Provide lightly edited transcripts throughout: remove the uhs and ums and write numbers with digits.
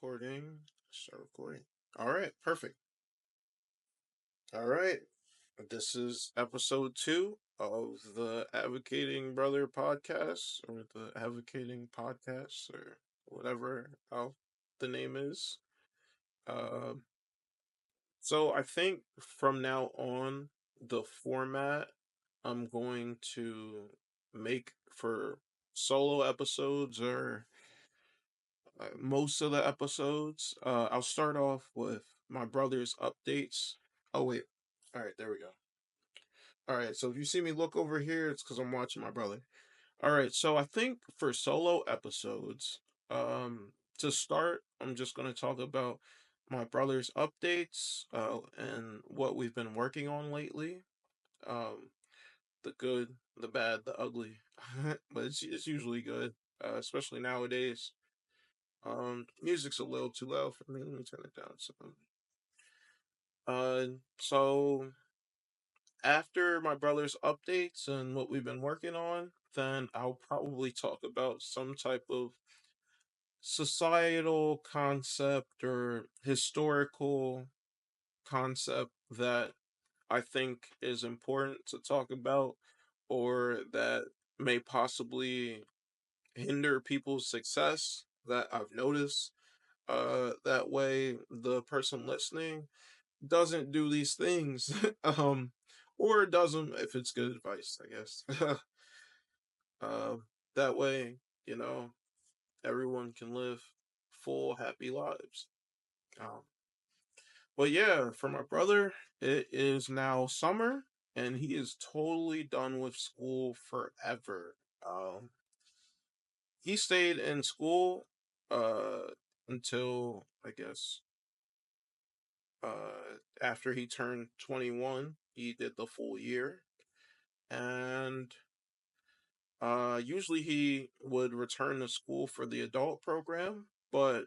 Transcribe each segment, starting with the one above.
Recording. Start recording. All right, perfect. All right. This is episode 2 of the Advocating Brother podcast, or the Advocating podcast, or whatever how the name is. Uh, so I think from now on, the format I'm going to make for solo episodes or most of the episodes. I'll start off with my brother's updates. Oh wait, all right, there we go. All right, so if you see me look over here, it's because I'm watching my brother. All right, so I think for solo episodes, to start, I'm just gonna talk about my brother's updates, and what we've been working on lately. Um, the good, the bad, the ugly, but it's usually good, especially nowadays. Music's a little too loud for me. Let me turn it down some. Uh, so after my brother's updates and what we've been working on, then I'll probably talk about some type of societal concept or historical concept that I think is important to talk about or that may possibly hinder people's success that I've noticed. That way the person listening doesn't do these things. Or does them if it's good advice, I guess. uh, that way, you know, everyone can live full, happy lives. Um, but yeah, for my brother, it is now summer, and he is totally done with school forever. He stayed in school uh, until I guess after he turned 21. He did the full year, and usually he would return to school for the adult program, but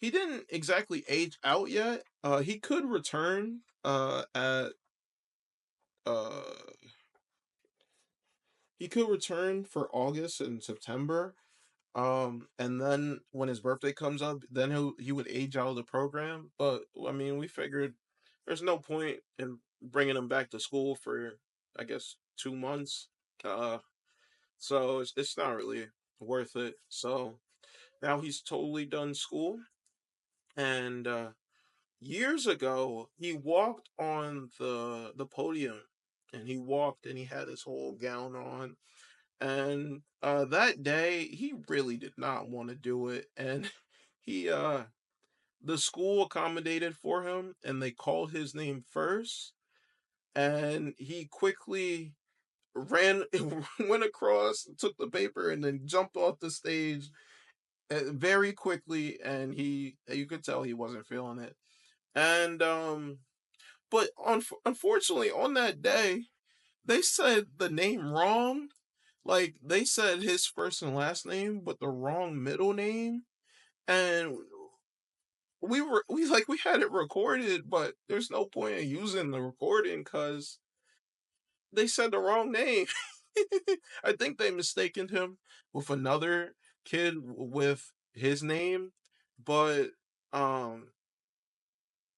he didn't exactly age out yet. He could return at uh he could return for August and September. And then when his birthday comes up, then he would age out of the program. But I mean, we figured there's no point in bringing him back to school for I guess 2 months. Uh, so it's not really worth it. So now he's totally done school, and years ago he walked on the podium, and he walked and he had his whole gown on, and that day he really did not want to do it, and he the school accommodated for him, and they called his name first, and he quickly ran went across, took the paper, and then jumped off the stage very quickly, and he you could tell he wasn't feeling it. And but unfortunately on that day they said the name wrong. Like they said his first and last name but the wrong middle name, and we had it recorded, but there's no point in using the recording cuz they said the wrong name. I think they mistaken him with another kid with his name, but um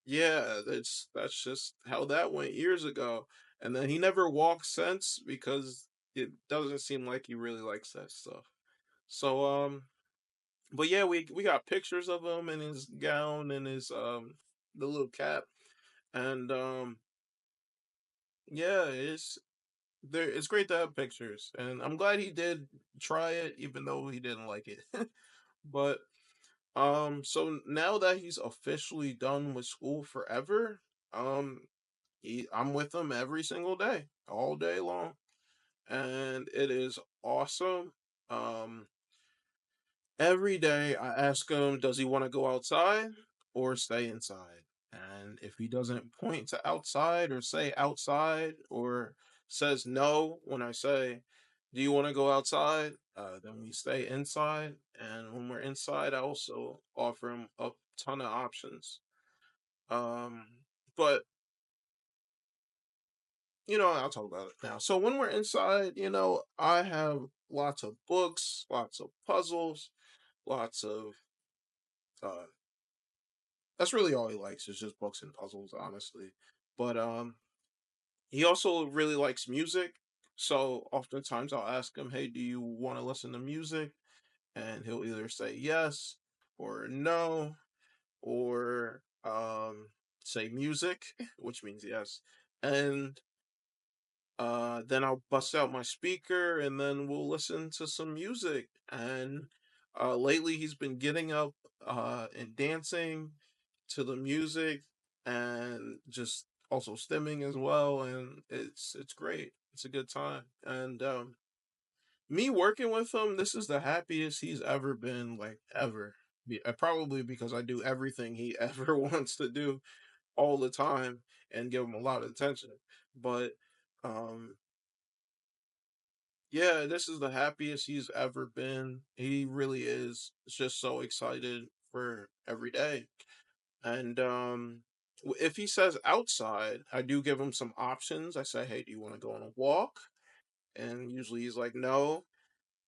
yeah, that's just how that went years ago. And then he never walked since because it doesn't seem like he really likes that stuff. So but yeah, we got pictures of him in his gown and his the little cap, and yeah, it's great to have pictures, and I'm glad he did try it even though he didn't like it. But so now that he's officially done with school forever, um I'm with him every single day, all day long, and it is awesome. Um, every day I ask him, does he want to go outside or stay inside? And if he doesn't point to outside or say outside or says no when I say, do you want to go outside? Then we stay inside. And when we're inside, I also offer him a ton of options. Um, but I'll talk about it now. So when we're inside, I have lots of books, lots of puzzles, lots of That's really all he likes is just books and puzzles, honestly. But he also really likes music. So oftentimes I'll ask him, "Hey, do you want to listen to music?" And he'll either say yes or no or say music, which means yes. And then I'll bust out my speaker and then we'll listen to some music. And lately he's been getting up and dancing to the music and just also stimming as well. And it's great. It's a good time. And me working with him, this is the happiest he's ever been, like ever. Probably because I do everything he ever wants to do all the time and give him a lot of attention. But um yeah, this is the happiest he's ever been. He really is just so excited for every day. And if he says outside, I do give him some options. I say, "Hey, do you want to go on a walk?" And usually he's like, "No."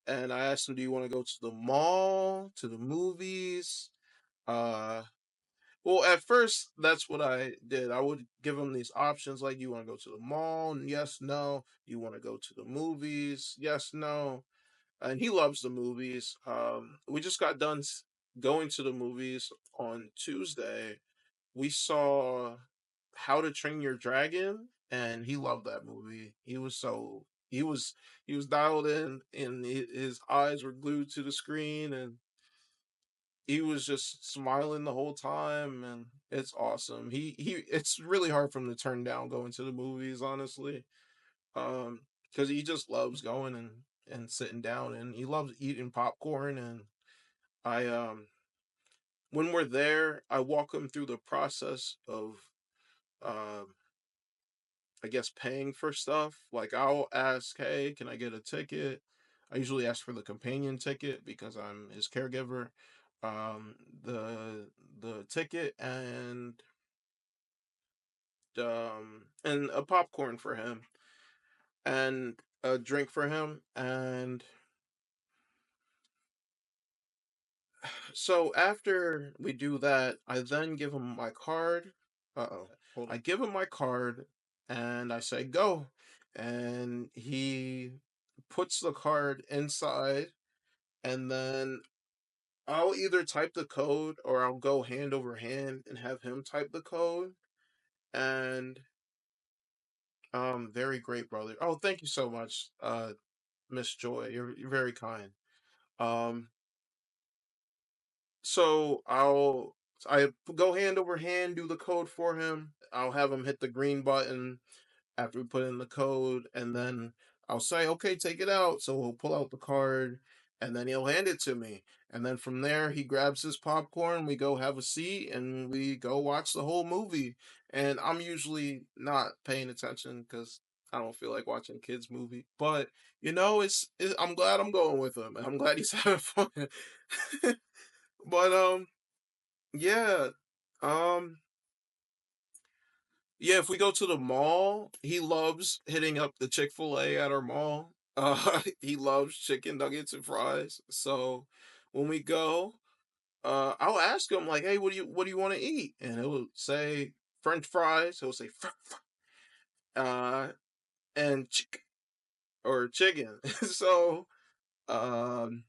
And I asked him, "Do you want to go to the mall, to the movies?" Uh well, at first, that's what I did. I would give him these options like, "You want to go to the mall?" Yes, no. "You want to go to the movies?" Yes, no. And he loves the movies. We just got done going to the movies on Tuesday. We saw How to Train Your Dragon, and he loved that movie. He was dialed in, and his eyes were glued to the screen, and he was just smiling the whole time, and it's awesome. It's really hard for him to turn down going to the movies, honestly, um, because he just loves going and sitting down, and he loves eating popcorn. And I when we're there, I walk him through the process of um I guess paying for stuff. Like I'll ask, "Hey, can I get a ticket?" I usually ask for the companion ticket because I'm his caregiver. Um, the ticket and a popcorn for him and a drink for him. And so after we do that, I then give him my card. Hold on. I give him my card and I say go. And he puts the card inside, and then I'll either type the code or I'll go hand over hand and have him type the code. And very great, brother. Oh, thank you so much, Miss Joy. You're very kind. Um, so I go hand over hand, do the code for him. I'll have him hit the green button after we put in the code, and then I'll say, "Okay, take it out." So he'll pull out the card, and then he'll hand it to me. And then from there, he grabs his popcorn. We go have a seat, and we go watch the whole movie. And I'm usually not paying attention because I don't feel like watching kids' movie. But I'm glad I'm going with him, and I'm glad he's having fun. But yeah, um, yeah, if we go to the mall, he loves hitting up the Chick-fil-A at our mall. He loves chicken nuggets and fries. So when we go, I'll ask him like, "Hey, what do you want to eat?" And he'll say French fries. He'll say uh and chick or chicken. So um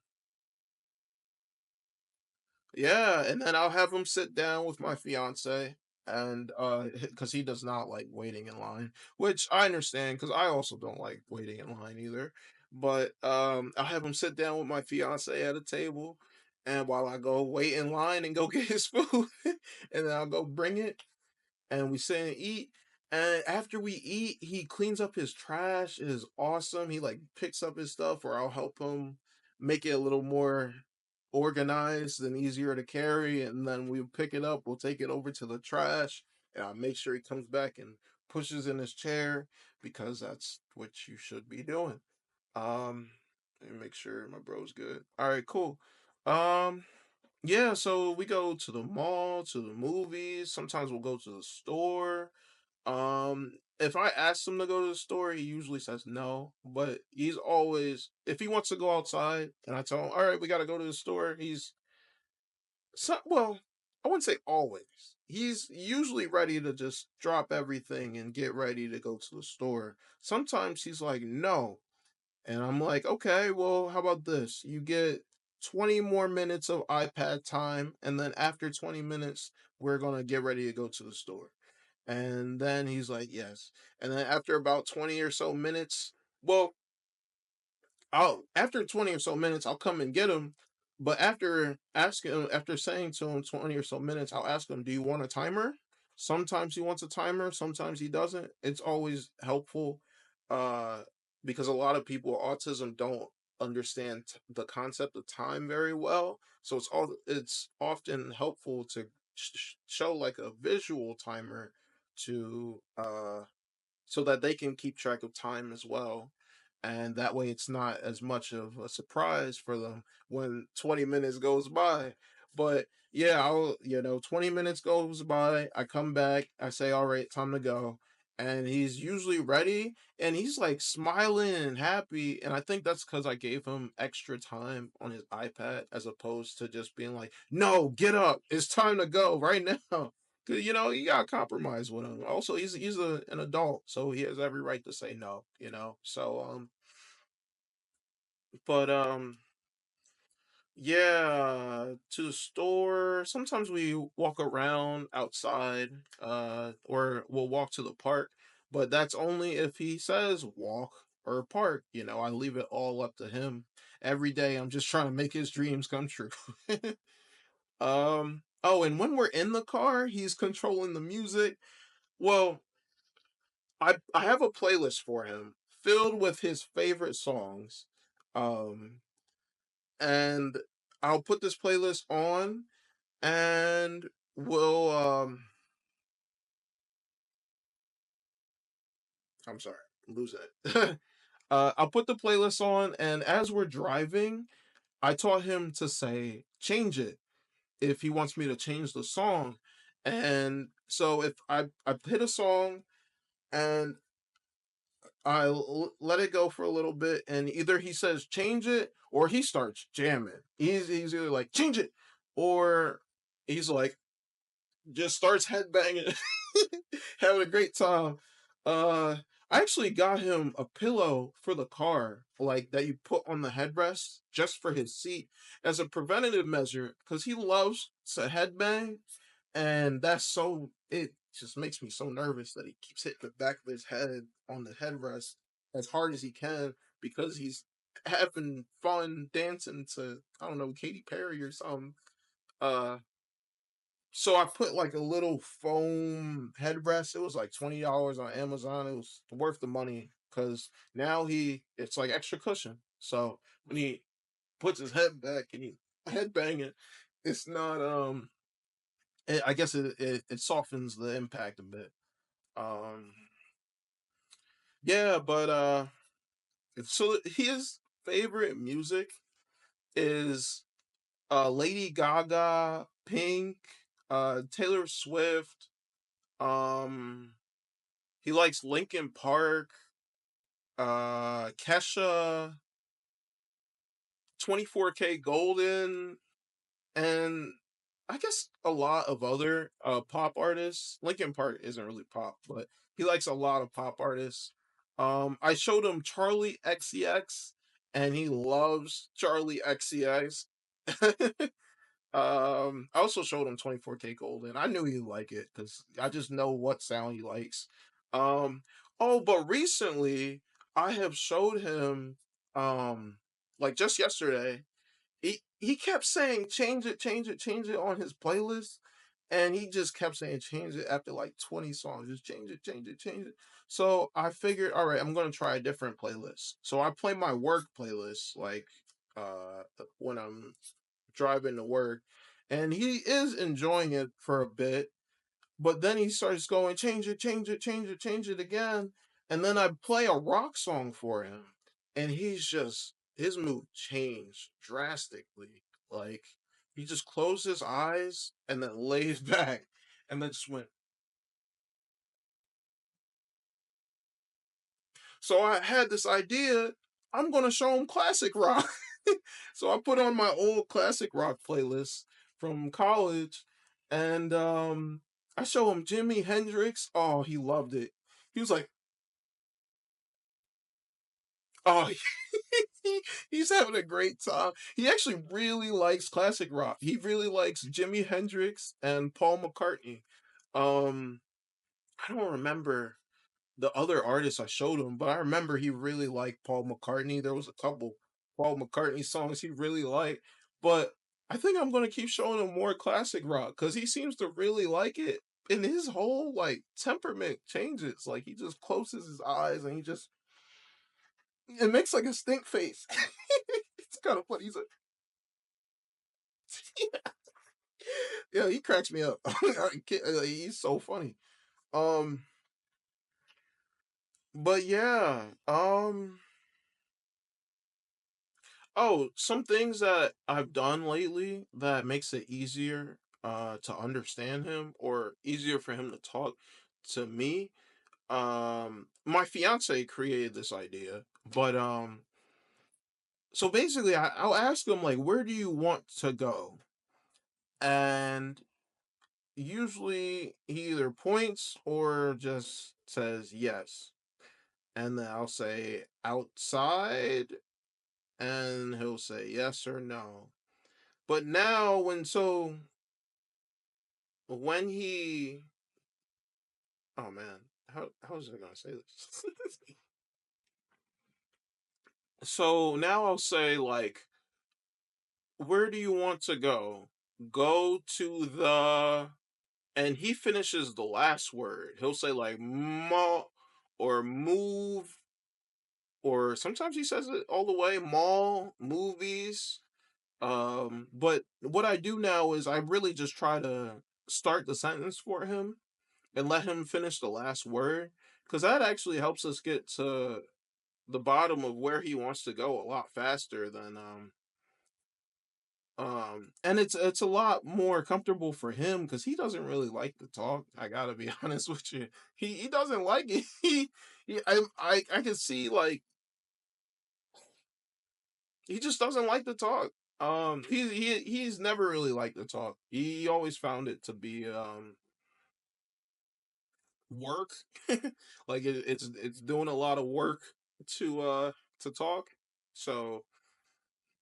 yeah, and then I'll have him sit down with my fiance, and because he does not like waiting in line, which I understand because I also don't like waiting in line either. But I'll have him sit down with my fiance at a table, and while I go wait in line and go get his food, and then I'll go bring it, and we sit and eat. And after we eat, he cleans up his trash. It is awesome. He like picks up his stuff, or I'll help him make it a little more organized and easier to carry. And then we pick it up. We'll take it over to the trash, and I'll make sure he comes back and pushes in his chair because that's what you should be doing. Um, let me make sure my bro's good. All right, cool. Um, yeah, so we go to the mall, to the movies. Sometimes we'll go to the store. If I ask him to go to the store, he usually says no. But he's always, if he wants to go outside, and I tell him, "All right, we got to go to the store." He's so well. I wouldn't say always. He's usually ready to just drop everything and get ready to go to the store. Sometimes he's like, no. And I'm like, okay, well, how about this? You get 20 more minutes of iPad time, and then after 20 minutes, we're going to get ready to go to the store. And then he's like, yes. And then after about 20 or so minutes, well, I'll after 20 or so minutes, I'll come and get him. But after saying to him 20 or so minutes, I'll ask him, do you want a timer? Sometimes he wants a timer, sometimes he doesn't. It's always helpful uh, because a lot of people with autism don't understand the concept of time very well. So it's often helpful to show like a visual timer to so that they can keep track of time as well. And that way it's not as much of a surprise for them when 20 minutes goes by. But yeah, 20 minutes goes by, I come back, I say, all right, time to go. And he's usually ready and he's like smiling and happy. And I think that's because I gave him extra time on his iPad as opposed to just being like, no, get up, it's time to go right now. Cause you gotta compromise with him. Also, an adult, so he has every right to say no. So but yeah, to the store. Sometimes we walk around outside, or we'll walk to the park. But that's only if he says walk or park. I leave it all up to him. Every day, I'm just trying to make his dreams come true. Oh, and when we're in the car, he's controlling the music. Well, I have a playlist for him filled with his favorite songs. Um and I'll put this playlist on and we'll I'm sorry, I'm losing it. I'll put the playlist on and as we're driving, I taught him to say change it if he wants me to change the song. And so if I hit a song and let it go for a little bit, and either he says change it or he starts jamming. He's either like change it, or he's like just starts headbanging, having a great time. Uh, I actually got him a pillow for the car, like that you put on the headrest just for his seat as a preventative measure, because he loves to headbang, and it just makes me so nervous that he keeps hitting the back of his head on the headrest as hard as he can because he's having fun dancing to, I don't know, Katy Perry or something. Uh so I put like a little foam headrest. It was like $20 on Amazon. It was worth the money because now it's like extra cushion. So when he puts his head back and he head banging, it's not I guess it softens the impact a bit. Um, yeah, but so his favorite music is Lady Gaga, Pink, Taylor Swift. Um, he likes Linkin Park, Kesha, 24K Golden, and I guess a lot of other pop artists. Linkin Park isn't really pop, but he likes a lot of pop artists. I showed him Charlie XCX, and he loves Charlie XCX. I also showed him 24K Golden. I knew he'd like it because I just know what sound he likes. Um, oh, but recently I have showed him, like just yesterday, he kept saying change it, change it, change it on his playlist, and he just kept saying change it after like 20 songs, just change it, change it, change it. So I figured, all right, I'm gonna try a different playlist. So I play my work playlist like when I'm driving to work, and he is enjoying it for a bit, but then he starts going, change it, change it, change it, change it again. And then I play a rock song for him. And his mood changed drastically. Like, he just closed his eyes and then laid back and then just went. So I had this idea, I'm going to show him classic rock. So I put on my old classic rock playlist from college And I show him Jimi Hendrix. Oh, he loved it. He was like, oh, he's having a great time. He actually really likes classic rock. He really likes Jimi Hendrix and Paul McCartney. Um, I don't remember the other artists I showed him, but I remember he really liked Paul McCartney. There was a couple Paul McCartney songs he really liked, but I think I'm gonna keep showing him more classic rock because he seems to really like it. And his whole like temperament changes. Like he just closes his eyes and he just it makes like a stink face. It's kind of funny. He's like, yeah, he cracks me up. He's so funny. Um, but yeah, oh, some things that I've done lately that makes it easier to understand him or easier for him to talk to me. My fiance created this idea, but so basically I'll ask him like, where do you want to go? And usually he either points or just says yes. And then I'll say outside and he'll say yes or no. But now when he oh man, how was I gonna say this? So now I'll say like, where do you want to go? Go to the and he finishes the last word. He'll say like mall or move or sometimes he says it all the way mall movies. But what I do now is I really just try to start the sentence for him and let him finish the last word because that actually helps us get to the bottom of where he wants to go a lot faster than and it's a lot more comfortable for him because he doesn't really like to talk. I gotta be honest with you. He doesn't like it. I can see like he just doesn't like to talk. He's never really liked to talk. He always found it to be work. Like it's doing a lot of work to talk. So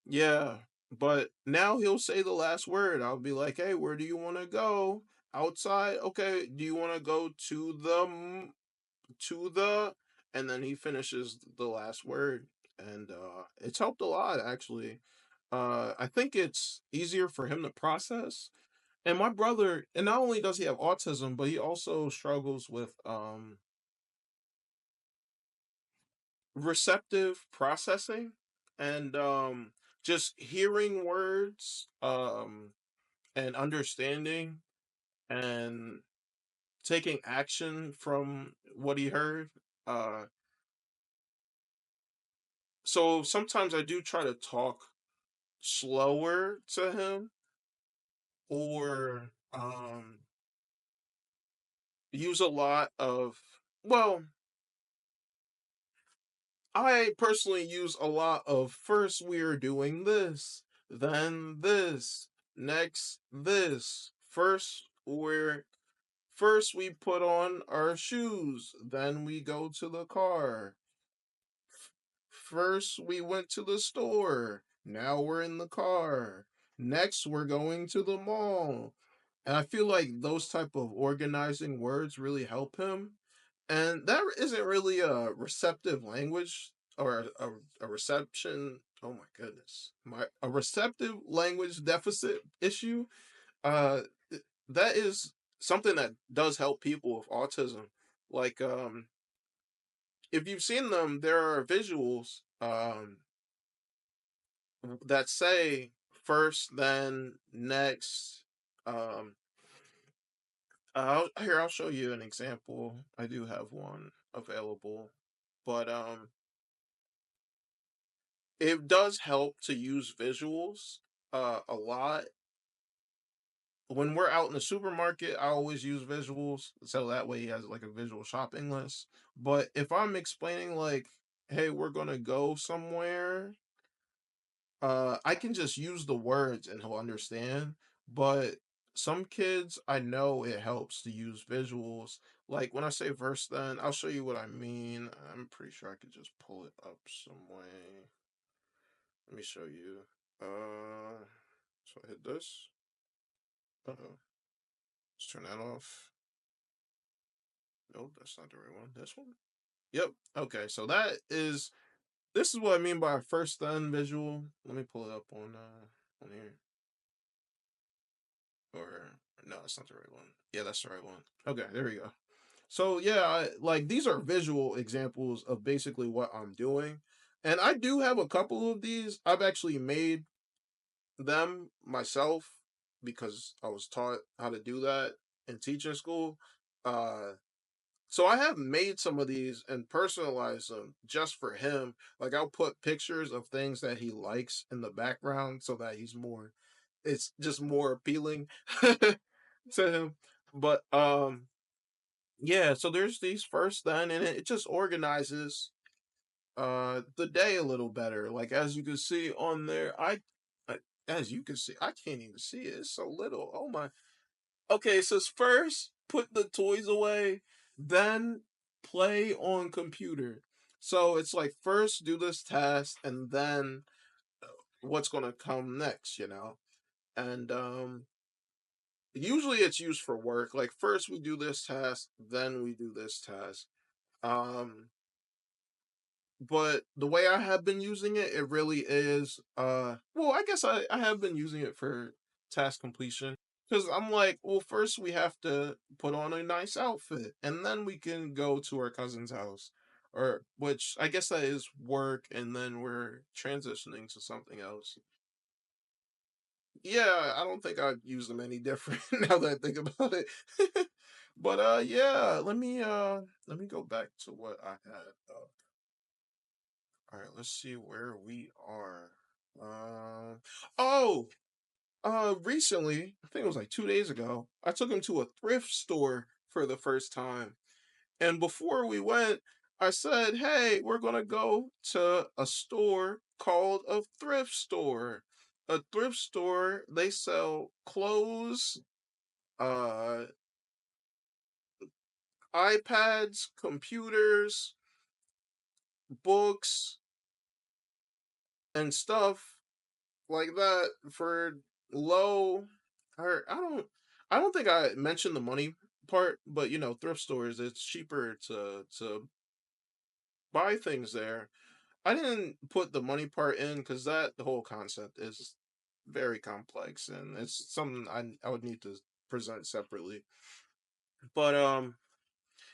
yeah, but now he'll say the last word. I'll be like, "Hey, where do you want to go? Outside? Okay. Do you want to go to the?" And then he finishes the last word, and it's helped a lot actually. I think it's easier for him to process. And my brother, and not only does he have autism, but he also struggles with receptive processing and just hearing words and understanding and taking action from what he heard. Uh, so sometimes I do try to talk slower to him or use a lot of, well, I personally use a lot of first we're doing this, then this, next this. First we put on our shoes, then we go to the car. First we went to the store, now we're in the car. Next we're going to the mall. And I feel like those type of organizing words really help him. And that isn't really a receptive language or a reception. Oh my goodness, my a receptive language deficit issue. Uh, that is something that does help people with autism. Like, if you've seen them, there are visuals that say first, then next. Um, I'll show you an example. I do have one available, but it does help to use visuals a lot. When we're out in the supermarket, I always use visuals so that way he has like a visual shopping list. But if I'm explaining like, hey, we're gonna go somewhere, I can just use the words and he'll understand. But some kids I know it helps to use visuals. Like when I say verse then, I'll show you what I mean. I'm pretty sure I could just pull it up some way. Let me show you. So I hit this. Uh-oh. Let's turn that off. Nope, that's not the right one. This one? Yep. Okay, so this is what I mean by a first then visual. Let me pull it up on here. Or no, that's not the right one. Yeah, that's the right one. Okay, there we go. So yeah, like these are visual examples of basically what I'm doing. And I do have a couple of these. I've actually made them myself because I was taught how to do that in teaching school. Uh so I have made some of these and personalized them just for him. Like I'll put pictures of things that he likes in the background so that it's just more appealing to him. But yeah, so there's these first then and it just organizes the day a little better. Like as you can see on there, I as you can see, I can't even see it. It's so little. Oh my. Okay, it says first put the toys away, then play on computer. So it's like first do this task and then what's gonna come next, you know? And usually it's used for work. Like first we do this task, then we do this task. Um but the way I have been using it, it really is well, I guess I have been using it for task completion. Because I'm like, well, first we have to put on a nice outfit, and then we can go to our cousin's house. Or which I guess that is work, and then we're transitioning to something else. Yeah, I don't think I'd use them any different now that I think about it. But yeah, let me go back to what I had. All right, let's see where we are. Um, oh, recently, I think it was like 2 days ago, I took him to a thrift store for the first time. And before we went, I said, "Hey, we're gonna go to a store called a thrift store. A thrift store, they sell clothes, uh, iPads, computers, books, and stuff like that for low or I don't think I mentioned the money part, but you know, thrift stores it's cheaper to buy things there. I didn't put the money part in because that the whole concept is very complex and it's something I would need to present separately. But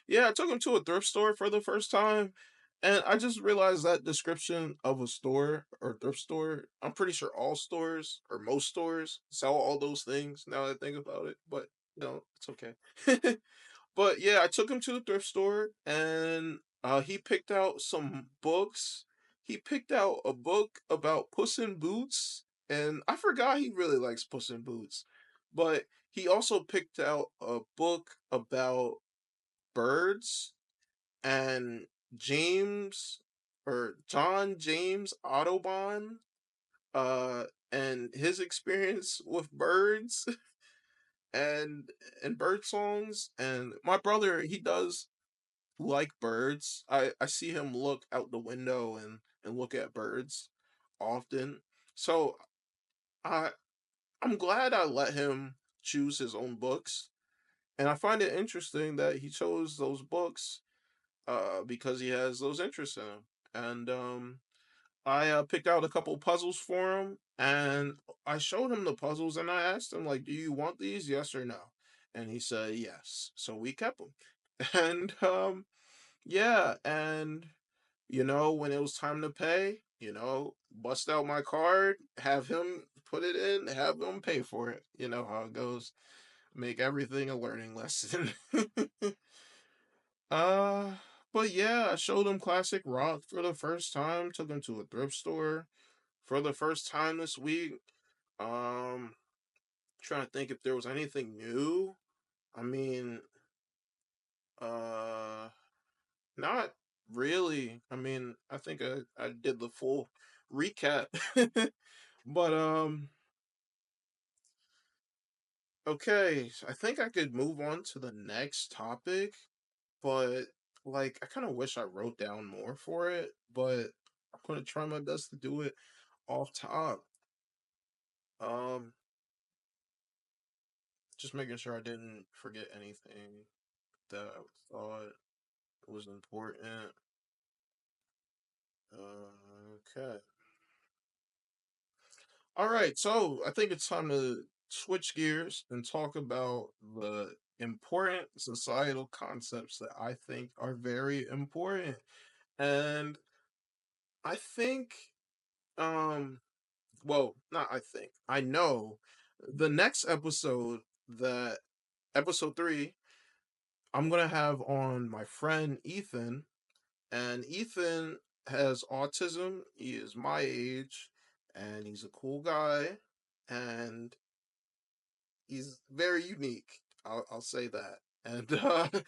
yeah, I took him to a thrift store for the first time, and I just realized that description of a store or thrift store. I'm pretty sure all stores or most stores sell all those things. Now that I think about it, but you know, it's okay. But yeah, I took him to the thrift store, and he picked out some books. He picked out a book about Puss in Boots, and I forgot he really likes Puss in Boots. But he also picked out a book about birds and James or John James Audubon uh and his experience with birds and bird songs. And my brother, he does like birds. I see him look out the window and look at birds often. So I I'm glad I let him choose his own books. And I find it interesting that he chose those books because he has those interests in him. And I picked out a couple puzzles for him, and I showed him the puzzles, and I asked him like, "Do you want these? Yes or no?" And he said yes. So we kept them, and yeah, and you know when it was time to pay, you know, bust out my card, have him put it in, have him pay for it. You know how it goes. Make everything a learning lesson. Uh, but yeah, I showed him classic rock for the first time. Took him to a thrift store for the first time this week. Trying to think if there was anything new. I mean, uh, not really. I mean, I think I did the full recap. But Okay, I think I could move on to the next topic, but like I kind of wish I wrote down more for it, but I'm gonna try my best to do it off top. Um, just making sure I didn't forget anything that I thought was important. Okay. All right, so I think it's time to switch gears and talk about the important societal concepts that I think are very important. And I think, um, well, not I think, I know the next episode, that episode 3, I'm gonna have on my friend Ethan, and Ethan has autism. He is my age, and he's a cool guy, and he's very unique. I'll say that, and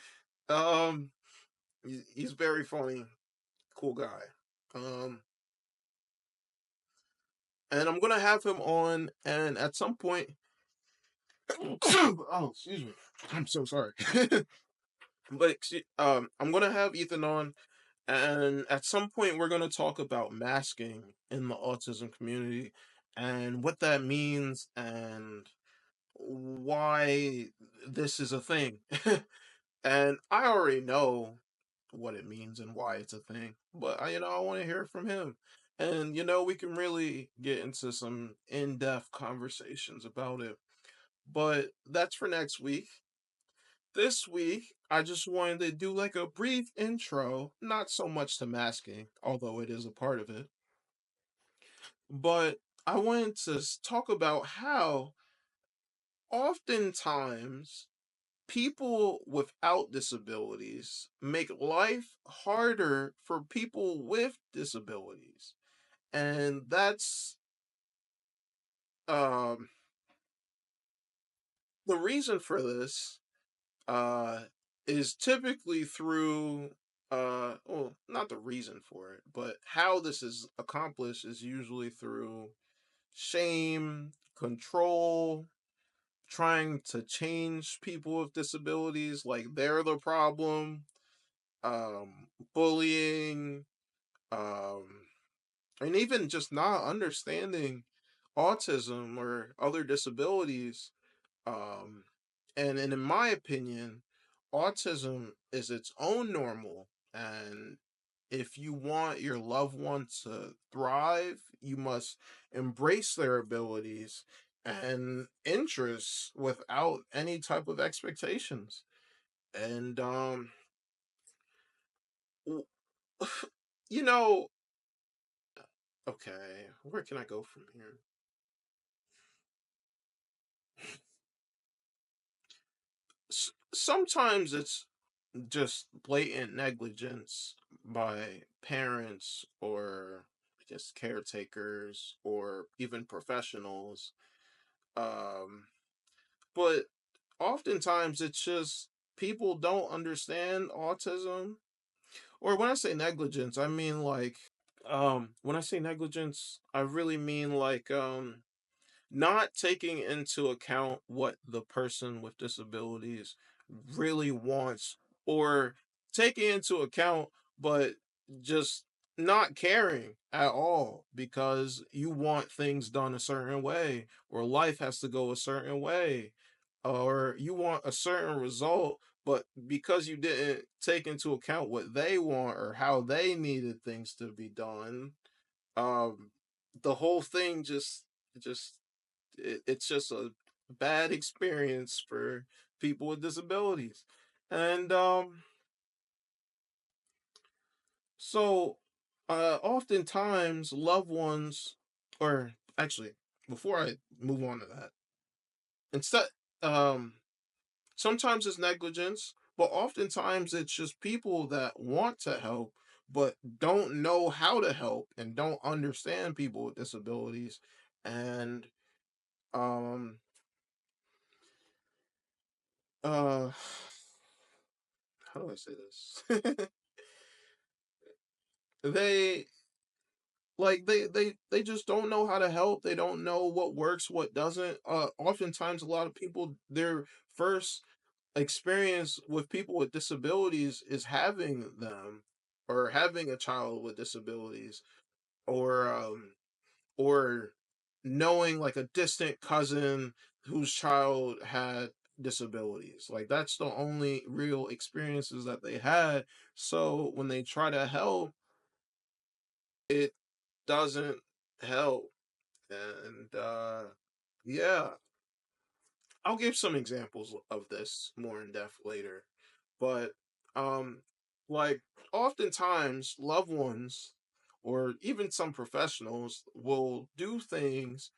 um, he's very funny, cool guy. Um, and I'm gonna have him on, and at some point, oh, excuse me, I'm so sorry. But I'm gonna have Ethan on, and at some point we're gonna talk about masking in the autism community and what that means and why this is a thing. And I already know what it means and why it's a thing, but I want to hear from him. And we can really get into some in-depth conversations about it. But that's for next week. This week, I just wanted to do like a brief intro, not so much to masking, although it is a part of it, but I wanted to talk about how oftentimes people without disabilities make life harder for people with disabilities. And that's um, the reason for this uh, is typically through well, not the reason for it, but how this is accomplished is usually through shame, control, trying to change people with disabilities like they're the problem, bullying, um and even just not understanding autism or other disabilities. um and in my opinion, autism is its own normal, and if you want your loved one to thrive, you must embrace their abilities and interests without any type of expectations. And w- you know, okay, where can I go from here? Sometimes it's just blatant negligence by parents or I guess caretakers or even professionals. Um, but oftentimes it's just people don't understand autism. Or when I say negligence, I mean like when I say negligence, I really mean like not taking into account what the person with disabilities really wants, or taking into account but just not caring at all because you want things done a certain way, or life has to go a certain way, or you want a certain result, but because you didn't take into account what they want or how they needed things to be done, um the whole thing just it's just a bad experience for people with disabilities. And so oftentimes loved ones, or actually before I move on to that, instead um sometimes it's negligence, but oftentimes it's just people that want to help but don't know how to help and don't understand people with disabilities. And um uh how do I say this? they Like they just don't know how to help. They don't know what works, what doesn't. Oftentimes a lot of people, their first experience with people with disabilities is having them, or having a child with disabilities, or or knowing like a distant cousin whose child had disabilities. Like that's the only real experiences that they had. So when they try to help, it doesn't help. And yeah, I'll give some examples of this more in depth later. But um like oftentimes loved ones or even some professionals will do things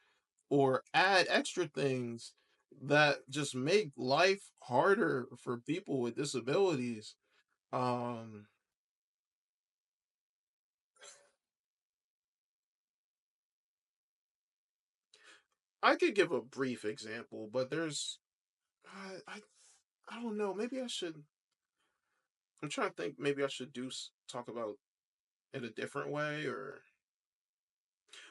or add extra things that just make life harder for people with disabilities. Um, I could give a brief example, but there's I don't know. Maybe I should. I'm trying to think. Maybe I should talk about in a different way, or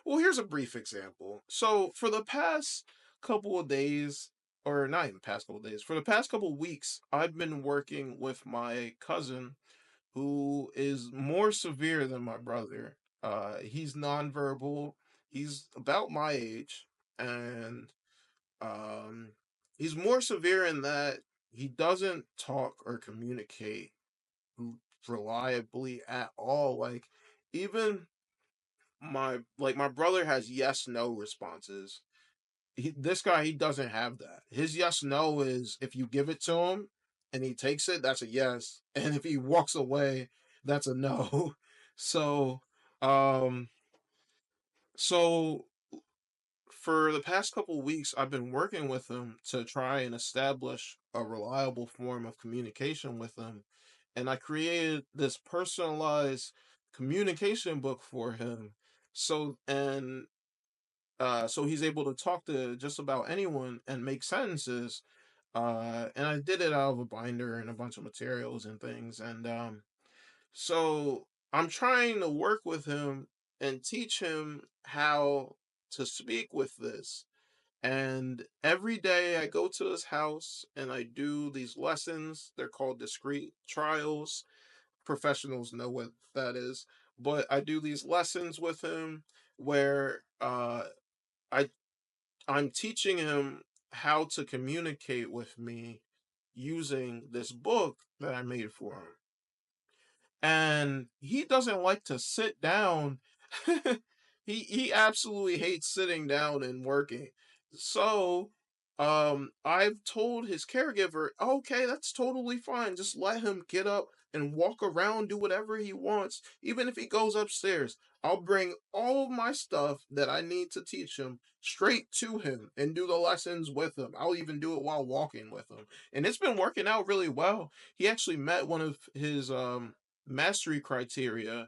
well, here's a brief example. So for the past couple of days, or not even past couple of days, for the past couple of weeks, I've been working with my cousin who is more severe than my brother. He's nonverbal. He's about my age, and um, he's more severe in that he doesn't talk or communicate reliably at all. Like even my brother has yes no responses. This guy, he doesn't have that. His yes no is if you give it to him and he takes it, that's a yes, and if he walks away, that's a no. So, um, so for the past couple of weeks, I've been working with him to try and establish a reliable form of communication with him, and I created this personalized communication book for him. So he's able to talk to just about anyone and make sentences. And I did it out of a binder and a bunch of materials and things. And so I'm trying to work with him and teach him how to speak with this. And every day I go to his house and I do these lessons. They're called discrete trials. Professionals know what that is. But I do these lessons with him where I I'm teaching him how to communicate with me using this book that I made for him. And he doesn't like to sit down. He absolutely hates sitting down and working. So I've told his caregiver, okay, that's totally fine. Just let him get up and walk around, do whatever he wants. Even if he goes upstairs, I'll bring all of my stuff that I need to teach him straight to him and do the lessons with him. I'll even do it while walking with him. And it's been working out really well. He actually met one of his mastery criteria,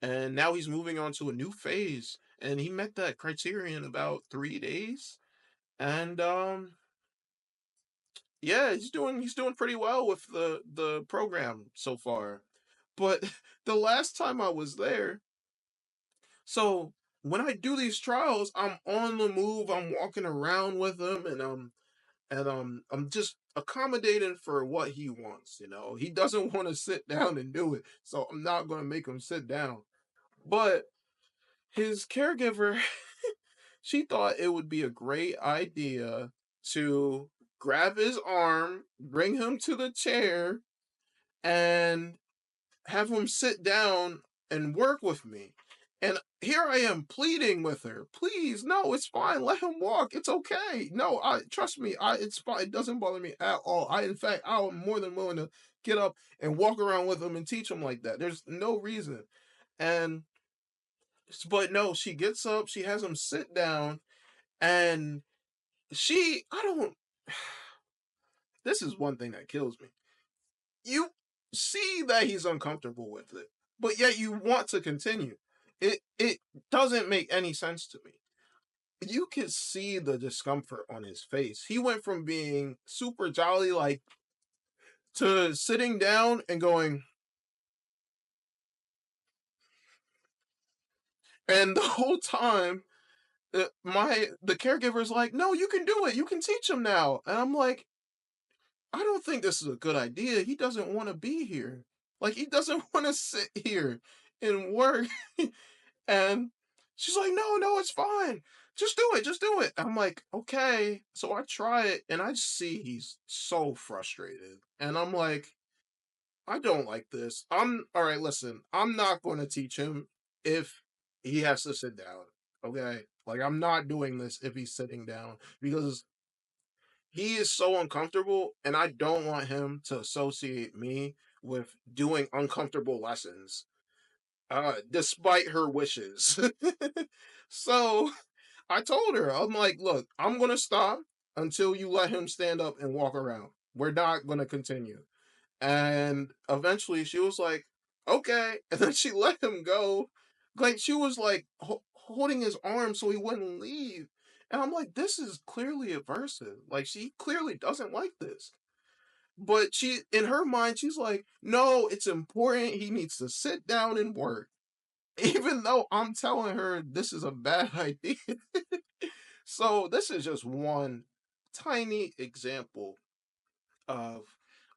and now he's moving on to a new phase, and he met that criteria in about 3 days. And yeah, he's doing pretty well with the program so far. But the last time I was there, so when I do these trials, I'm on the move, I'm walking around with him, and I'm just accommodating for what he wants. He doesn't want to sit down and do it, so I'm not going to make him sit down. But his caregiver, she thought it would be a great idea to grab his arm, bring him to the chair, and have him sit down and work with me. And here I am pleading with her, please, no, it's fine. Let him walk. It's okay. No, I trust me. It's fine. It doesn't bother me at all. In fact, I'm more than willing to get up and walk around with him and teach him like that. There's no reason. And but no, she gets up. She has him sit down, and I don't. This is one thing that kills me. You see that he's uncomfortable with it, but yet you want to continue. It doesn't make any sense to me. You can see the discomfort on his face. He went from being super jolly, like, to sitting down and going, And the whole time, the caregiver's like, "No, you can do it. You can teach him now." And I'm like, "I don't think this is a good idea. He doesn't want to be here. Like he doesn't want to sit here and work." And she's like, "No, no, it's fine. Just do it. Just do it." I'm like, "Okay." So I try it and I see he's so frustrated. And I'm like, "I don't like this. I'm all right, listen. I'm not going to teach him if he has to sit down. Okay? Like I'm not doing this if he's sitting down because he is so uncomfortable and I don't want him to associate me with doing uncomfortable lessons despite her wishes." So I told her, I'm like, "Look, I'm going to stop until you let him stand up and walk around. We're not going to continue." And eventually she was like, "Okay." And then she let him go. Like she was like holding his arm so he wouldn't leave. And I'm like, this is clearly aversive. Like she clearly doesn't like this. But she, in her mind, she's like, "No, it's important. He needs to sit down and work." Even though I'm telling her this is a bad idea. So this is just one tiny example of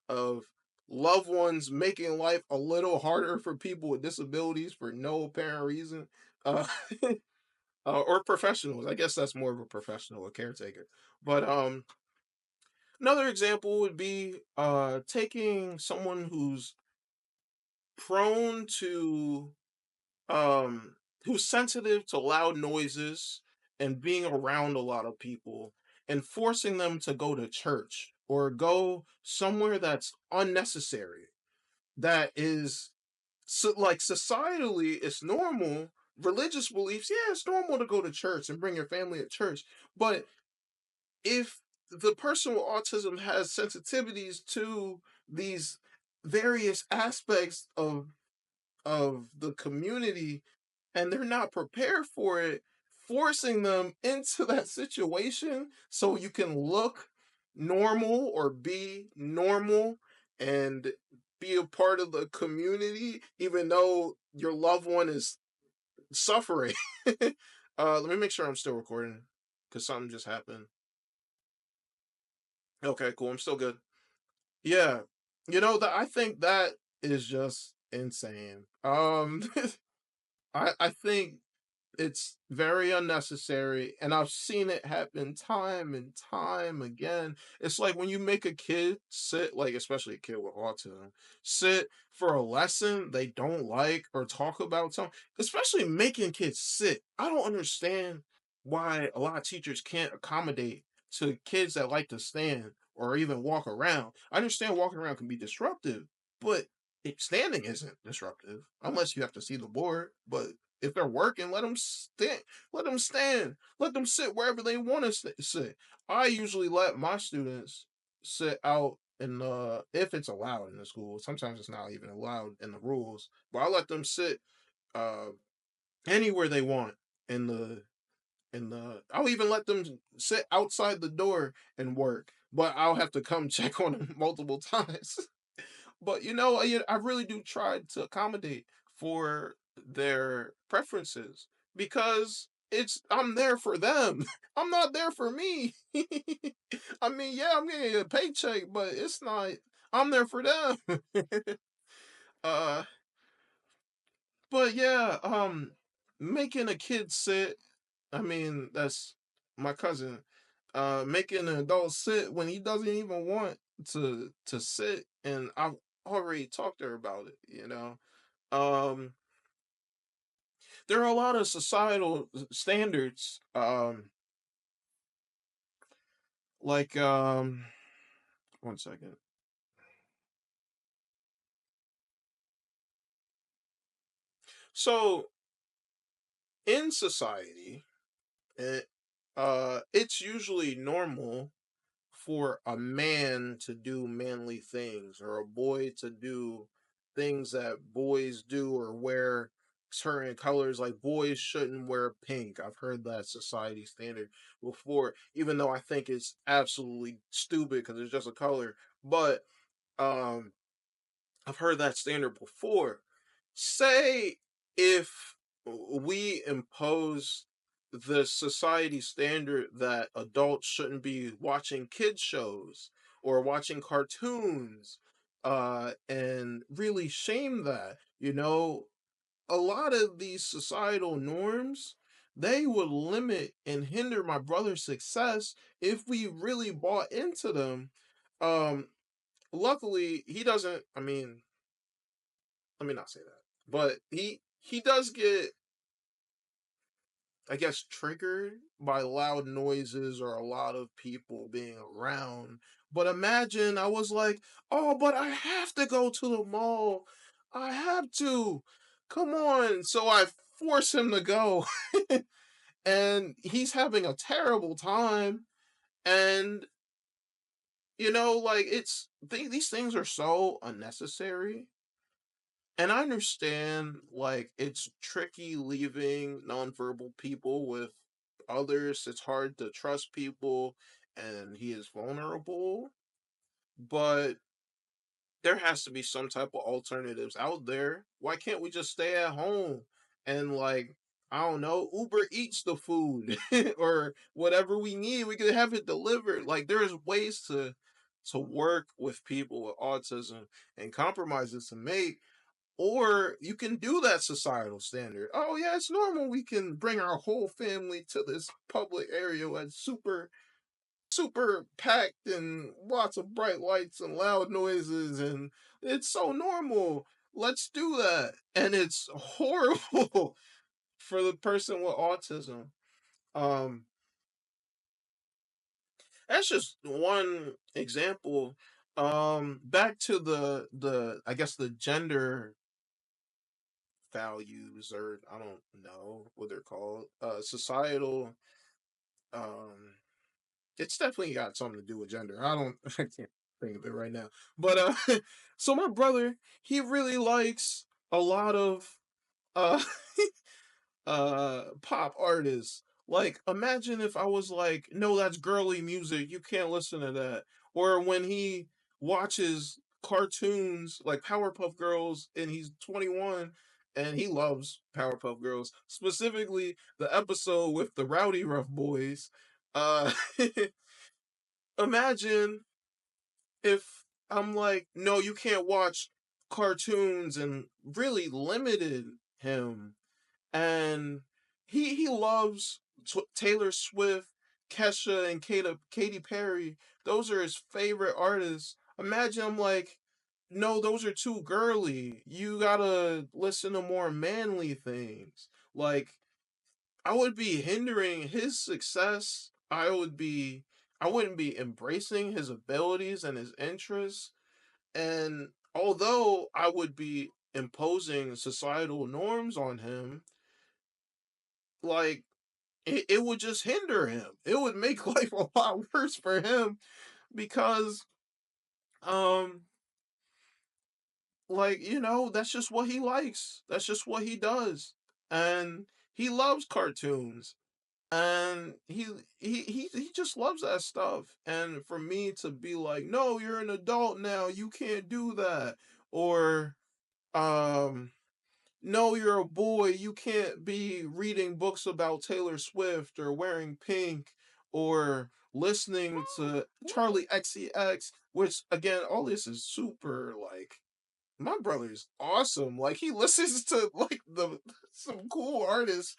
of loved ones making life a little harder for people with disabilities for no apparent reason. Uh, or professionals. I guess that's more of a professional, a caretaker. But another example would be taking someone who's prone to um who's sensitive to loud noises and being around a lot of people and forcing them to go to church or go somewhere that's unnecessary, that is, so like societally it's normal. Religious beliefs, yeah, it's normal to go to church and bring your family to church. But if the person with autism has sensitivities to these various aspects of the community and they're not prepared for it, forcing them into that situation so you can look normal or be normal and be a part of the community, even though your loved one is suffering. Let me make sure I'm still recording because something just happened. Okay, cool. I'm still good. Yeah. That I think that is just insane. I think it's very unnecessary and I've seen it happen time and time again. It's like when you make a kid sit, like especially a kid with autism, sit for a lesson they don't like or talk about something, especially making kids sit. I don't understand why a lot of teachers can't accommodate to kids that like to stand or even walk around. I understand walking around can be disruptive, but standing isn't disruptive unless you have to see the board. But if they're working, let them stand. Let them stand. Let them sit wherever they want to sit. I usually let my students sit out in the, if it's allowed in the school. Sometimes it's not even allowed in the rules, but I let them sit uh anywhere they want in the. I'll even let them sit outside the door and work, but I'll have to come check on them multiple times. But I really do try to accommodate for their preferences because I'm there for them. I'm not there for me. I mean, yeah, I'm getting a paycheck, but it's not. I'm there for them. uh, but yeah, making a kid sit. I mean, that's my cousin. Making an adult sit when he doesn't even want to sit, and I've already talked to her about it. Um, there are a lot of societal standards, like one second. So in society, it's usually normal for a man to do manly things or a boy to do things that boys do or wear certain colors. Like boys shouldn't wear pink. I've heard that society standard before, even though I think it's absolutely stupid because it's just a color. But um I've heard that standard before. Say if we impose the society standard that adults shouldn't be watching kids shows or watching cartoons, and really shame that. A lot of these societal norms, they would limit and hinder my brother's success if we really bought into them. um Luckily he doesn't. I mean, let me not say that, but he does get, I guess, triggered by loud noises or a lot of people being around. But imagine I was like, oh, but I have to go to the mall. I have to. Come on. So I force him to go. And he's having a terrible time. And, like, these things are so unnecessary. And I understand, like, it's tricky leaving nonverbal people with others. It's hard to trust people, and he is vulnerable. But there has to be some type of alternatives out there. Why can't we just stay at home and, like, I don't know, Uber Eats the food or whatever we need? We could have it delivered. Like, there's ways to work with people with autism and compromises to make, or you can do that societal standard. Oh yeah, it's normal. We can bring our whole family to this public area that's super packed and lots of bright lights and loud noises, and it's so normal. Let's do that. And it's horrible for the person with autism. Um that's just one example. Back to the I guess the gender values, or I don't know what they're called. Societal. Um, it's definitely got something to do with gender. I don't. I can't think of it right now. But so my brother, he really likes a lot of uh pop artists. Like, imagine if I was like, no, that's girly music, you can't listen to that. Or when he watches cartoons like Powerpuff Girls and he's 21 and he loves Powerpuff Girls, specifically the episode with the Rowdy Rough Boys. uh Imagine if I'm like, no, you can't watch cartoons, and really limited him. And he loves Taylor Swift, Kesha, and Katy Perry. Those are his favorite artists. Imagine I'm like, no, those are too girly. You gotta listen to more manly things. Like, I would be hindering his success. I wouldn't be embracing his abilities and his interests. And although I would be imposing societal norms on him, like, it would just hinder him. It would make life a lot worse for him because um like, that's just what he likes. That's just what he does. And he loves cartoons. And he just loves that stuff. And for me to be like, "No, you're an adult now. You can't do that." Or um no, you're a boy. You can't be reading books about Taylor Swift or wearing pink or listening to Charlie XCX, which, again, all this is super, like, my brother's awesome. Like, he listens to, like, the some cool artists.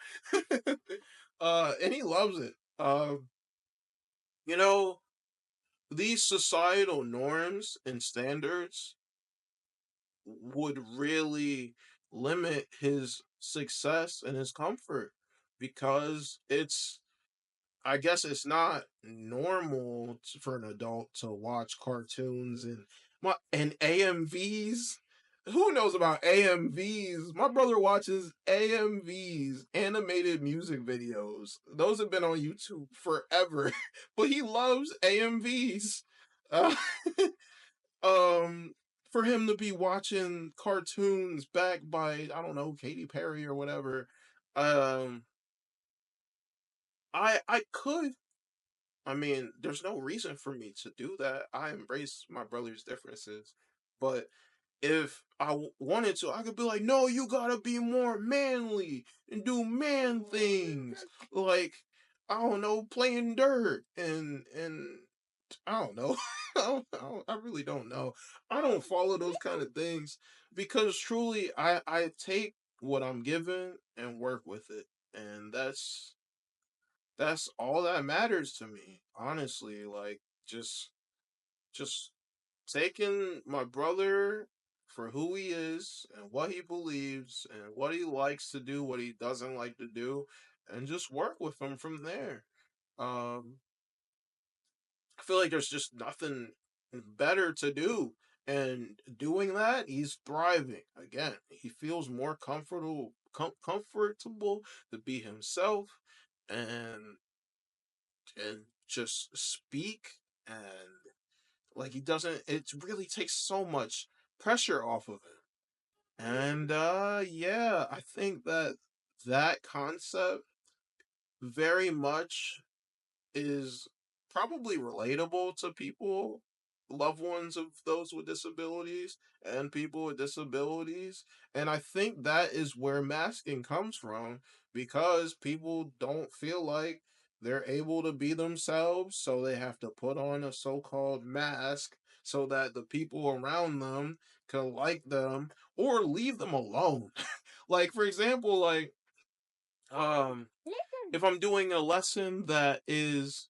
And he loves it. You know, these societal norms and standards would really limit his success and his comfort, because I guess it's not normal for an adult to watch cartoons and AMVs. Who knows about AMVs? My brother watches AMVs, animated music videos. Those have been on YouTube forever, but he loves AMVs. Uh, um, for him to be watching cartoons backed by, I don't know, Katy Perry or whatever. um, I could. I mean, there's no reason for me to do that. I embrace my brother's differences, but if wanted to, I could be like, no, you gotta be more manly and do man things, like, I don't know, playing dirt and I don't know. I really don't know. I don't follow those kind of things because truly, I take what I'm given and work with it, and that's all that matters to me, honestly. Like, just taking my brother for who he is and what he believes and what he likes to do, what he doesn't like to do, and just work with him from there. Um, I feel like there's just nothing better to do. And doing that, he's thriving. Again, he feels more comfortable to be himself and and just speak, and like, he doesn't, it really takes so much pressure off of it. And yeah, I think that that concept very much is probably relatable to people, loved ones of those with disabilities, and people with disabilities. And I think that is where masking comes from, because people don't feel like they're able to be themselves, so they have to put on a so called mask so that the people around them can like them or leave them alone. Like, for example, like, um, if I'm doing a lesson that is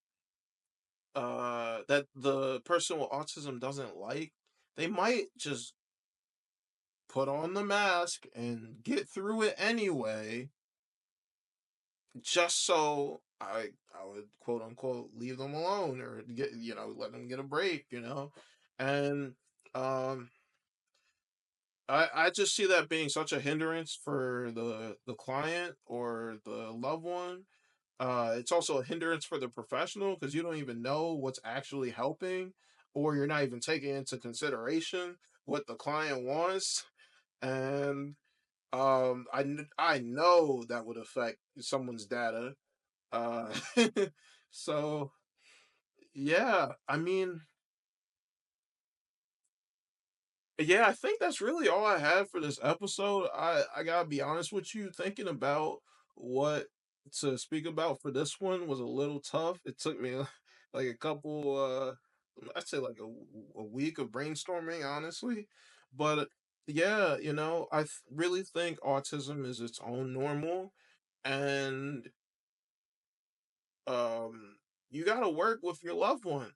that the person with autism doesn't like, they might just put on the mask and get through it anyway, just so I would quote unquote leave them alone, or get, let them get a break, and um I just see that being such a hindrance for the client or the loved one. It's also a hindrance for the professional because you don't even know what's actually helping, or you're not even taking into consideration what the client wants. And I know that would affect someone's data. Uh, so yeah, I mean, yeah, I think that's really all I have for this episode. I gotta be honest with you, thinking about what to speak about for this one was a little tough. It took me like a couple, I'd say like a week of brainstorming, honestly. But yeah, really think autism is its own normal, and um you got to work with your loved one.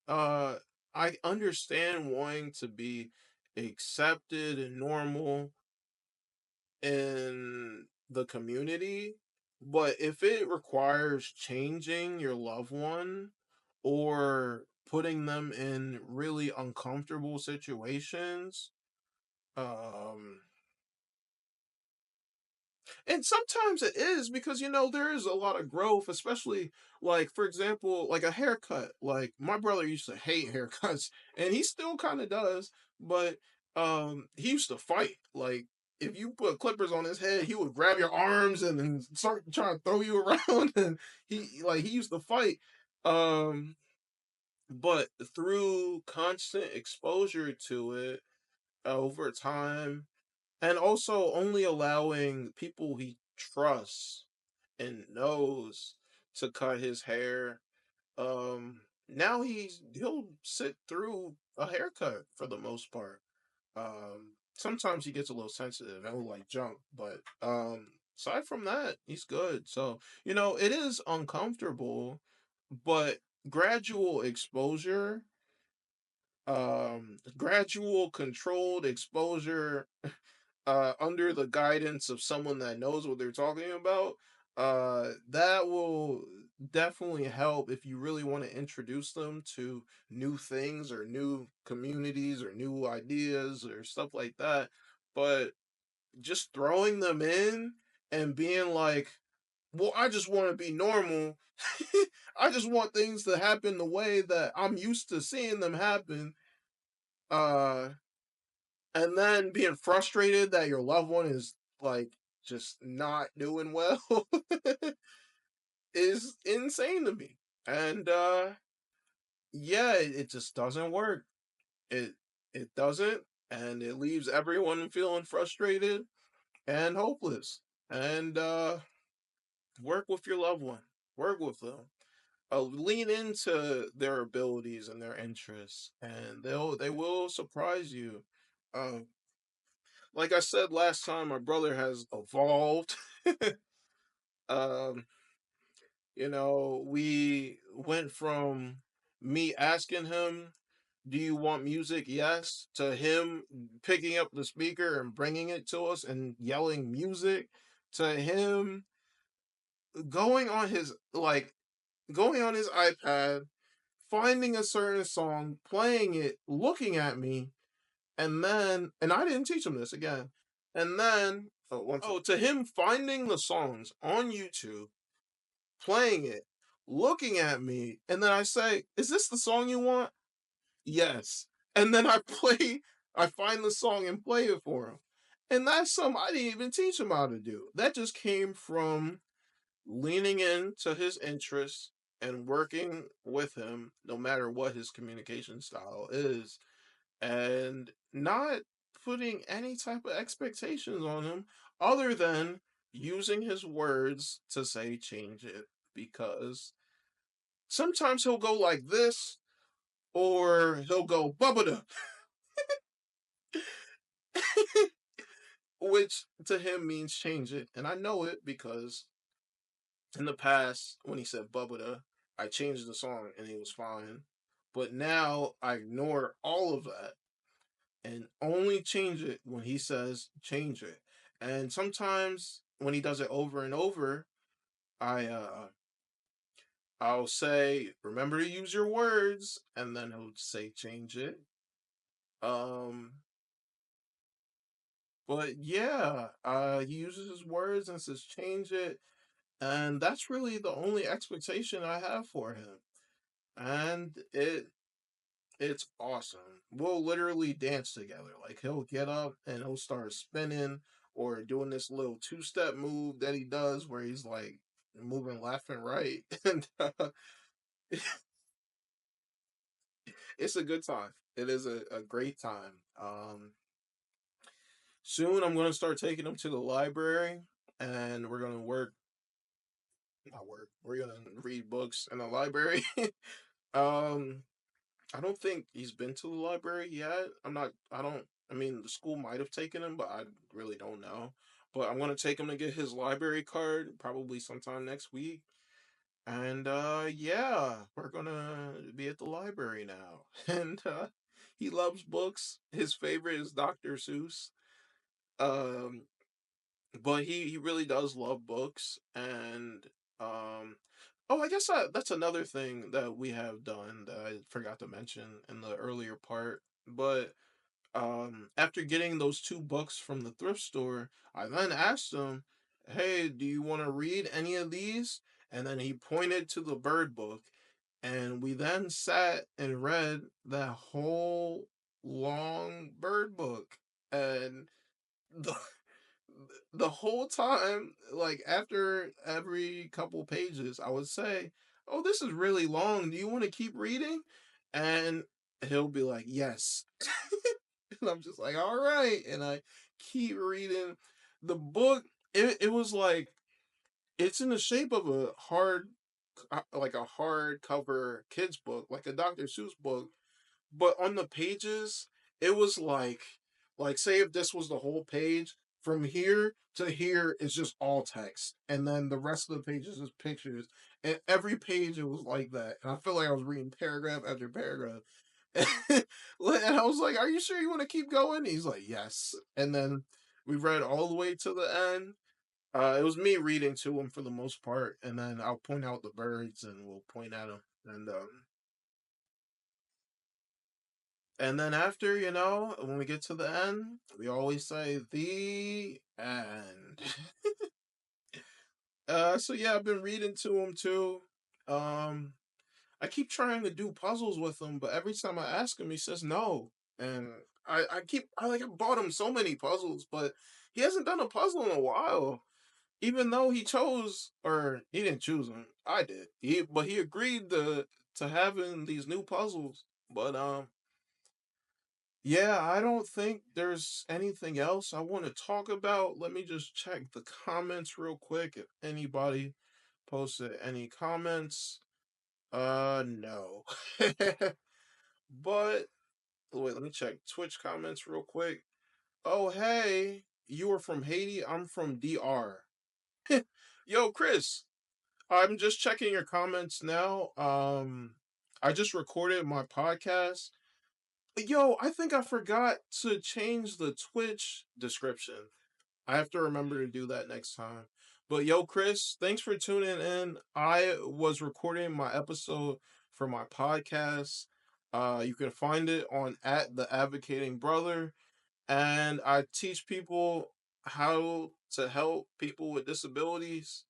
uh I understand wanting to be accepted and normal in the community, but if it requires changing your loved one or putting them in really uncomfortable situations, um and sometimes it is, because there is a lot of growth, especially, like, for example, like a haircut. Like, my brother used to hate haircuts, and he still kind of does, but he used to fight. Like, if you put clippers on his head, he would grab your arms and then start trying to throw you around, and he used to fight. Um but through constant exposure to it over time, and also only allowing people he trusts and knows to cut his hair. Now he'll sit through a haircut for the most part. Sometimes he gets a little sensitive and will like jump, but aside from that, he's good. So, it is uncomfortable, but gradual exposure, gradual controlled exposure, under the guidance of someone that knows what they're talking about, that will definitely help if you really want to introduce them to new things or new communities or new ideas or stuff like that. But just throwing them in and being like, well, I just want to be normal. I just want things to happen the way that I'm used to seeing them happen. Uh, and then being frustrated that your loved one is like just not doing well is insane to me. And yeah, it just doesn't work. It it doesn't. and it leaves everyone feeling frustrated and hopeless. And work with your loved one, work with them. Lean into their abilities and their interests, and they will surprise you. Um, like I said last time, my brother has evolved. um, we went from me asking him, "Do you want music?" Yes, to him picking up the speaker and bringing it to us and yelling music, to him going on his like going on his iPad, finding a certain song, playing it, looking at me, and I didn't teach him this again. And then to him finding the songs on YouTube, playing it, looking at me, and then I say, "Is this the song you want?" Yes. And then I find the song and play it for him. And that's something I didn't even teach him how to do. That just came from leaning into his interests and working with him, no matter what his communication style is, and not putting any type of expectations on him other than using his words to say change it. Because sometimes he'll go like this, or he'll go bubba, which to him means change it. And I know it because in the past, when he said bubba, I changed the song and it was fine. But now I ignore all of that and only change it when he says change it. And sometimes when he does it over and over, I I'll say remember to use your words, and then he'll say change it. Um, but yeah, he uses his words and says change it, and that's really the only expectation I have for him. And it's awesome. We'll literally dance together. Like he'll get up and he'll start spinning or doing this little two-step move that he does where he's like moving left and right, and it's a good time. It is a great time. Soon I'm gonna start taking him to the library, and we're gonna work. Not work. We're gonna read books in the library. um, I don't think he's been to the library yet. I'm not. I don't. I mean, the school might have taken him, but I really don't know. But I'm gonna take him to get his library card probably sometime next week. And yeah, we're gonna be at the library now. And he loves books. His favorite is Dr. Seuss. Um, but he really does love books. And um, oh, I guess that's another thing that we have done that I forgot to mention in the earlier part. But after getting those two books from the thrift store, I then asked him, "Hey, do you want to read any of these?" And then he pointed to the bird book, and we then sat and read that whole long bird book. And the the whole time, like after every couple pages, I would say, "Oh, this is really long. Do you want to keep reading?" And he'll be like, "Yes." And I'm just like, "All right." And I keep reading the book. It was like it's in the shape of a like a hardcover kids book, like a Dr. Seuss book, but on the pages it was like say if this was the whole page, from here to here is just all text, and then the rest of the pages is pictures, and every page it was like that, and I feel like I was reading paragraph after paragraph. And I was like, "Are you sure you want to keep going?" He's like, "Yes." And then we read all the way to the end. It was me reading to him for the most part, and then I'll point out the birds and we'll point at them. And then after, when we get to the end, we always say the end. So yeah, I've been reading to him too. Um, I keep trying to do puzzles with him, but every time I ask him, he says no. And I bought him so many puzzles, but he hasn't done a puzzle in a while. Even though he chose, or he didn't choose them, I did. But he agreed to having these new puzzles. But Yeah, I don't think there's anything else I want to talk about. Let me just check the comments real quick if anybody posted any comments. No. But wait, let me check Twitch comments real quick. Oh, hey, you are from Haiti. I'm from DR. Yo, Chris, I'm just checking your comments now. I just recorded my podcast. Yo, I think I forgot to change the Twitch description. I have to remember to do that next time. But yo, Chris, thanks for tuning in. I was recording my episode for my podcast. You can find it on at the Advocating Brother, and I teach people how to help people with disabilities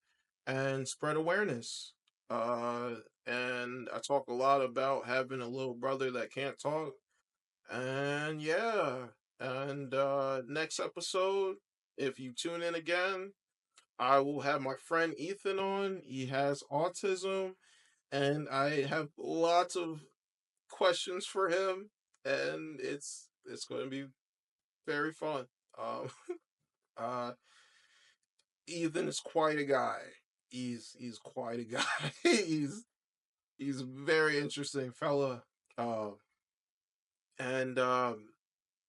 and spread awareness. Uh, and I talk a lot about having a little brother that can't talk, and yeah, and next episode, if you tune in again, I will have my friend Ethan on. He has autism, and I have lots of questions for him, and it's going to be very fun. Um, uh, Ethan is quite a guy. He's quite a guy. He's a very interesting fella. Uh, and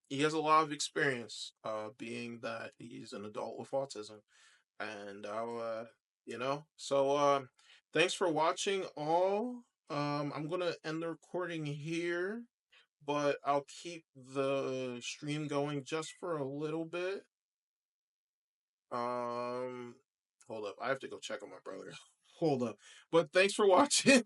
he has a lot of experience, being that he's an adult with autism, and thanks for watching all. I'm gonna end the recording here, but I'll keep the stream going just for a little bit. um Hold up, I have to go check on my brother. Hold up, but thanks for watching.